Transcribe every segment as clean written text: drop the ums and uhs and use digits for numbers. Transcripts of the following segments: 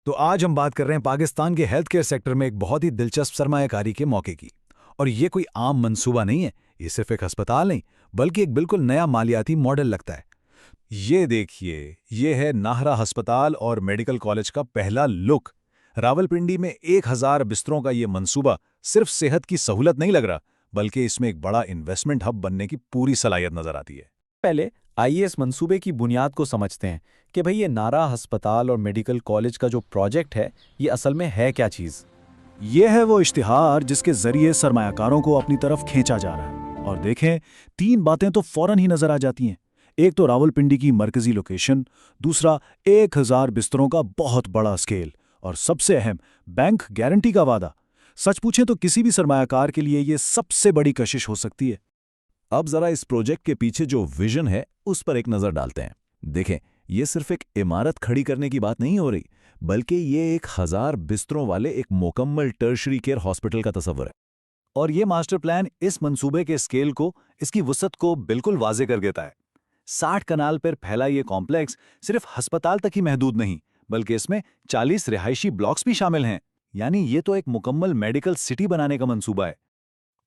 تو آج ہم بات کر رہے ہیں پاکستان کے ہیلتھ کیئر سیکٹر میں ایک بہت ہی دلچسپ سرمایہ کاری کے موقع کی۔ اور یہ کوئی عام منصوبہ نہیں ہے، یہ صرف ایک ہسپتال نہیں بلکہ ایک بالکل نیا مالیاتی ماڈل لگتا ہے۔ یہ دیکھیے، یہ ہے ناہرا ہسپتال اور میڈیکل کالج کا پہلا لک۔ راولپنڈی میں 1000 بستروں کا یہ منصوبہ صرف صحت کی سہولت نہیں لگ رہا، بلکہ اس میں ایک بڑا انویسٹمنٹ ہب بننے کی پوری صلاحیت نظر آتی ہے۔ پہلے آئیے اس منصوبے کی بنیاد کو سمجھتے ہیں کہ بھئی یہ ناہرا ہسپتال اور میڈیکل کالج کا جو پروجیکٹ ہے یہ اصل میں ہے کیا چیز۔ یہ ہے وہ اشتہار جس کے ذریعے سرمایہ کاروں کو اپنی طرف کھینچا جا رہا ہے۔ اور دیکھیں، 3 باتیں تو فوراً ہی نظر آ جاتی ہیں۔ ایک تو راولپنڈی کی مرکزی لوکیشن، دوسرا 1000 بستروں کا بہت بڑا اسکیل، اور سب سے اہم بینک گارنٹی کا وعدہ۔ سچ پوچھیں تو کسی بھی سرمایہ کار کے لیے یہ سب سے بڑی کشش ہو سکتی ہے۔ اب ذرا اس پروجیکٹ کے پیچھے جو ویژن ہے اس پر ایک نظر ڈالتے ہیں۔ دیکھیں، یہ صرف ایک عمارت کھڑی کرنے کی بات نہیں ہو رہی، بلکہ یہ 1000 بستروں والے ایک مکمل ٹرشری کیئر ہاسپٹل کا تصور ہے۔ اور یہ ماسٹر پلان اس منصوبے کے اسکیل کو، اس کی وسعت کو بالکل واضح کر دیتا ہے۔ 60 کنال پر پھیلا یہ کمپلیکس صرف ہسپتال تک ہی محدود نہیں، بلکہ اس میں 40 رہائشی بلاکس بھی شامل ہیں۔ یعنی یہ تو ایک مکمل میڈیکل سٹی بنانے کا منصوبہ ہے۔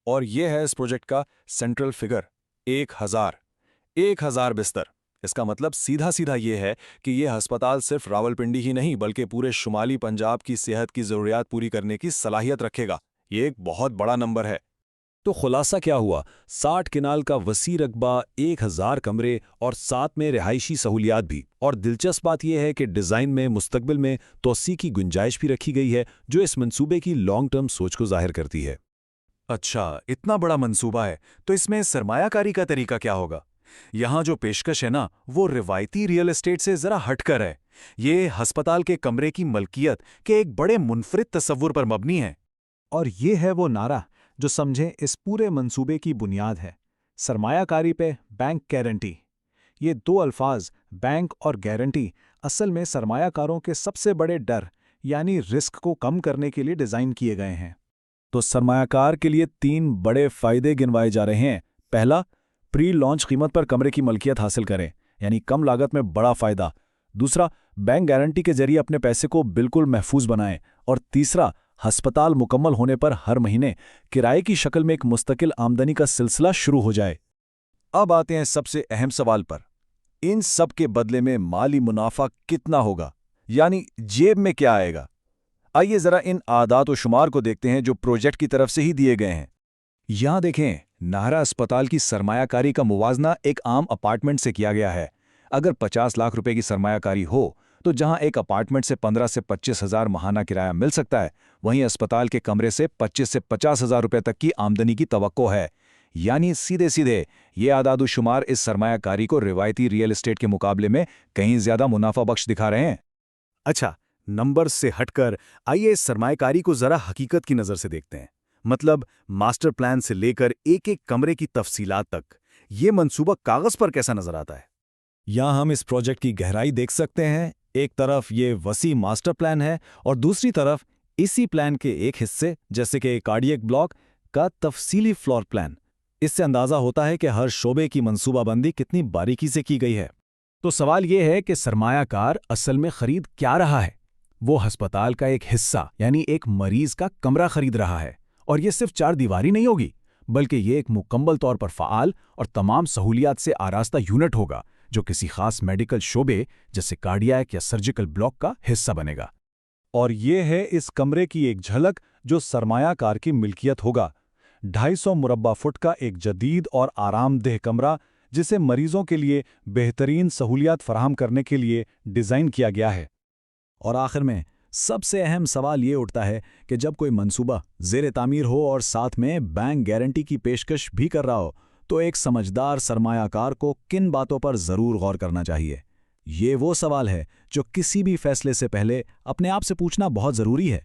اور یہ ہے اس پروجیکٹ کا سینٹرل فگر، 1000 بستر۔ اس کا مطلب سیدھا یہ ہے کہ یہ ہسپتال صرف راولپنڈی ہی نہیں بلکہ پورے شمالی پنجاب کی صحت کی ضروریات پوری کرنے کی صلاحیت رکھے گا۔ یہ ایک بہت بڑا نمبر ہے۔ تو خلاصہ کیا ہوا؟ 60 کنال کا وسیع رقبہ، 1000 کمرے اور ساتھ میں رہائشی سہولیات بھی۔ اور دلچسپ بات یہ ہے کہ ڈیزائن میں مستقبل میں توسیع کی گنجائش بھی رکھی گئی ہے، جو اس منصوبے کی لانگ ٹرم سوچ کو ظاہر کرتی ہے۔ اچھا، اتنا بڑا منصوبہ ہے تو اس میں سرمایہ کاری کا طریقہ کیا ہوگا؟ یہاں جو پیشکش ہے نا، وہ روایتی ریئل اسٹیٹ سے ذرا ہٹ کر ہے۔ یہ ہسپتال کے کمرے کی ملکیت کے ایک بڑے منفرد تصور پر مبنی ہے۔ اور یہ ہے وہ نعرہ جو سمجھیں اس پورے منصوبے کی بنیاد ہے، سرمایہ کاری پہ بینک گارنٹی۔ یہ 2 الفاظ، بینک اور گارنٹی، اصل میں سرمایہ کاروں کے سب سے بڑے ڈر یعنی رسک کو کم کرنے کے لیے ڈیزائن کیے گئے ہیں۔ تو سرمایہ کار کے لیے 3 بڑے فائدے گنوائے جا رہے ہیں۔ پہلا، پری لانچ قیمت پر کمرے کی ملکیت حاصل کریں، یعنی کم لاگت میں بڑا فائدہ۔ دوسرا، بینک گارنٹی کے ذریعے اپنے پیسے کو بالکل محفوظ بنائیں۔ اور تیسرا، ہسپتال مکمل ہونے پر ہر مہینے کرائے کی شکل میں ایک مستقل آمدنی کا سلسلہ شروع ہو جائے۔ اب آتے ہیں سب سے اہم سوال پر، ان سب کے بدلے میں مالی منافع کتنا ہوگا؟ یعنی جیب میں کیا آئے گا؟ آئیے ذرا ان اعداد و شمار کو دیکھتے ہیں جو پروجیکٹ کی طرف سے ہی دیے گئے ہیں۔ یہاں دیکھیں، ناہرا اسپتال کی سرمایہ کاری کا موازنہ ایک عام اپارٹمنٹ سے کیا گیا ہے۔ اگر 50 لاکھ روپے کی سرمایہ کاری ہو تو جہاں ایک اپارٹمنٹ سے 15 سے 25 ہزار ماہانہ کرایہ مل سکتا ہے، وہیں اسپتال کے کمرے سے 25 سے 50 ہزار روپے تک کی آمدنی کی توقع ہے۔ یعنی سیدھے یہ اعداد و شمار اس سرمایہ کاری کو روایتی ریئل اسٹیٹ کے مقابلے میں کہیں زیادہ منافع بخش دکھا رہے ہیں۔ اچھا، نمبر سے ہٹ کر آئیے اس سرمایہ کاری کو ذرا حقیقت کی نظر سے دیکھتے ہیں۔ مطلب ماسٹر پلان سے لے کر ایک کمرے کی تفصیلات تک یہ منصوبہ کاغذ پر کیسا نظر آتا ہے؟ یہاں ہم اس پروجیکٹ کی گہرائی دیکھ سکتے ہیں۔ ایک طرف یہ وسیع ماسٹر پلان ہے اور دوسری طرف اسی پلان کے ایک حصے جیسے کہ کارڈیک بلاک کا تفصیلی فلور پلان۔ اس سے اندازہ ہوتا ہے کہ ہر شعبے کی منصوبہ بندی کتنی باریکی سے کی گئی ہے۔ تو سوال یہ ہے کہ سرمایہ کار اصل میں خرید کیا رہا ہے؟ وہ ہسپتال کا ایک حصہ یعنی ایک مریض کا کمرہ خرید رہا ہے، اور یہ صرف 4 دیواری نہیں ہوگی، بلکہ یہ ایک مکمل طور پر فعال اور تمام سہولیات سے آراستہ یونٹ ہوگا جو کسی خاص میڈیکل شعبے جیسے کارڈیاک یا سرجیکل بلاک کا حصہ بنے گا۔ اور یہ ہے اس کمرے کی ایک جھلک جو سرمایہ کار کی ملکیت ہوگا۔ 250 مربع فٹ کا ایک جدید اور آرام دہ کمرہ جسے مریضوں کے لیے بہترین سہولیات فراہم کرنے کے لیے ڈیزائن کیا گیا ہے۔ اور آخر میں سب سے اہم سوال یہ اٹھتا ہے کہ جب کوئی منصوبہ زیر تعمیر ہو اور ساتھ میں بینک گارنٹی کی پیشکش بھی کر رہا ہو تو ایک سمجھدار سرمایہ کار کو کن باتوں پر ضرور غور کرنا چاہیے؟ یہ وہ سوال ہے جو کسی بھی فیصلے سے پہلے اپنے آپ سے پوچھنا بہت ضروری ہے۔